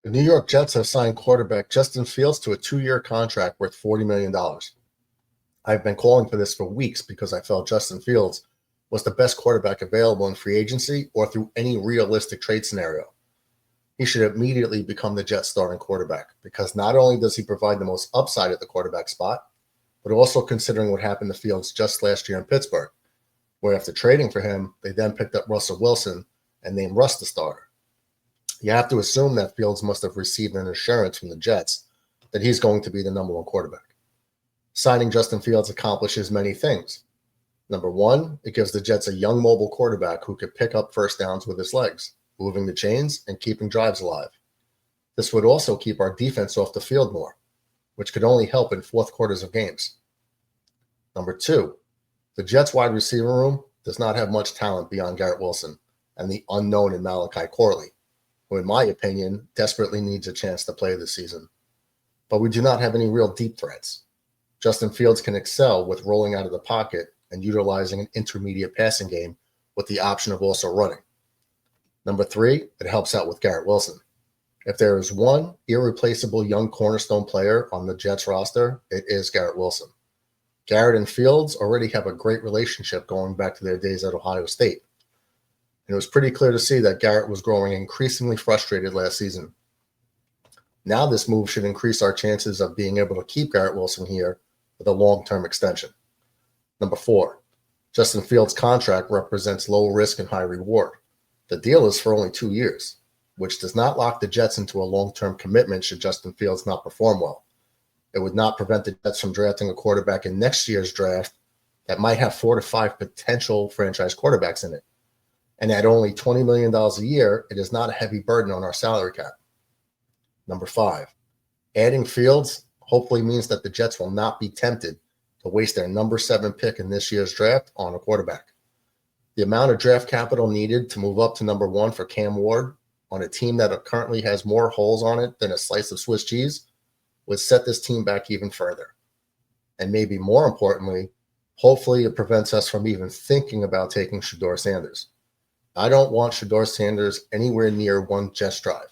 The New York Jets have signed quarterback Justin Fields to a 2-year contract worth $40 million. I've been calling for this for weeks because I felt Justin Fields was the best quarterback available in free agency or through any realistic trade scenario. He should immediately become the Jets' starting quarterback because not only does he provide the most upside at the quarterback spot, but also considering what happened to Fields just last year in Pittsburgh, where after trading for him, they then picked up Russell Wilson and named Russ the starter. You have to assume that Fields must have received an assurance from the Jets that he's going to be the number one quarterback. Signing Justin Fields accomplishes many things. Number one, it gives the Jets a young mobile quarterback who could pick up first downs with his legs, moving the chains and keeping drives alive. This would also keep our defense off the field more, which could only help in fourth quarters of games. Number two, the Jets wide receiver room does not have much talent beyond Garrett Wilson and the unknown in Malachi Corley, who in my opinion desperately needs a chance to play this season. But we do not have any real deep threats. Justin Fields can excel with rolling out of the pocket and utilizing an intermediate passing game with the option of also running. Number three, it helps out with Garrett Wilson. If there is one irreplaceable young cornerstone player on the Jets roster, it is Garrett Wilson. Garrett and Fields already have a great relationship going back to their days at Ohio State. And it was pretty clear to see that Garrett was growing increasingly frustrated last season. Now this move should increase our chances of being able to keep Garrett Wilson here with a long-term extension. Number four, Justin Fields' contract represents low risk and high reward. The deal is for only 2 years, which does not lock the Jets into a long-term commitment should Justin Fields not perform well. It would not prevent the Jets from drafting a quarterback in next year's draft that might have 4 to 5 potential franchise quarterbacks in it. And at only $20 million a year, it is not a heavy burden on our salary cap. Number five, adding Fields hopefully means that the Jets will not be tempted to waste their number 7 pick in this year's draft on a quarterback. The amount of draft capital needed to move up to number 1 for Cam Ward on a team that currently has more holes on it than a slice of Swiss cheese would set this team back even further. And maybe more importantly, hopefully it prevents us from even thinking about taking Shedeur Sanders. I don't want Shedeur Sanders anywhere near one Jets drive.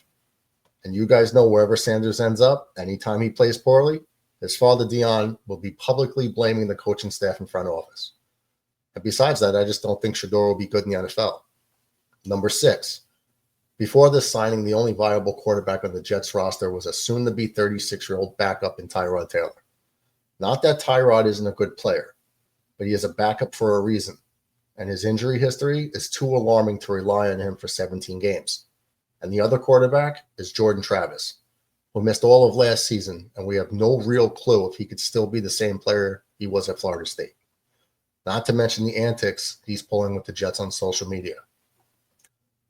And you guys know wherever Sanders ends up, anytime he plays poorly, his father Dion will be publicly blaming the coaching staff and front office. And besides that, I just don't think Shedeur will be good in the NFL. Number 6, before this signing, the only viable quarterback on the Jets roster was a soon-to-be 36-year-old backup in Tyrod Taylor. Not that Tyrod isn't a good player, but he is a backup for a reason, and his injury history is too alarming to rely on him for 17 games. And the other quarterback is Jordan Travis, who missed all of last season, and we have no real clue if he could still be the same player he was at Florida State. Not to mention the antics he's pulling with the Jets on social media.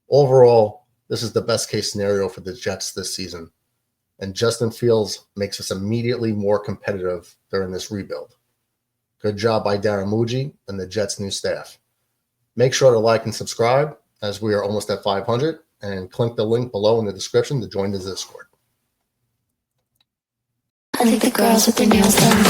Overall, this is the best case scenario for the Jets this season, and Justin Fields makes us immediately more competitive during this rebuild. Good job by Darren Muji and the Jets' new staff. Make sure to like and subscribe as we are almost at 500, and click the link below in the description to join the Discord. I think the girls with their nails done.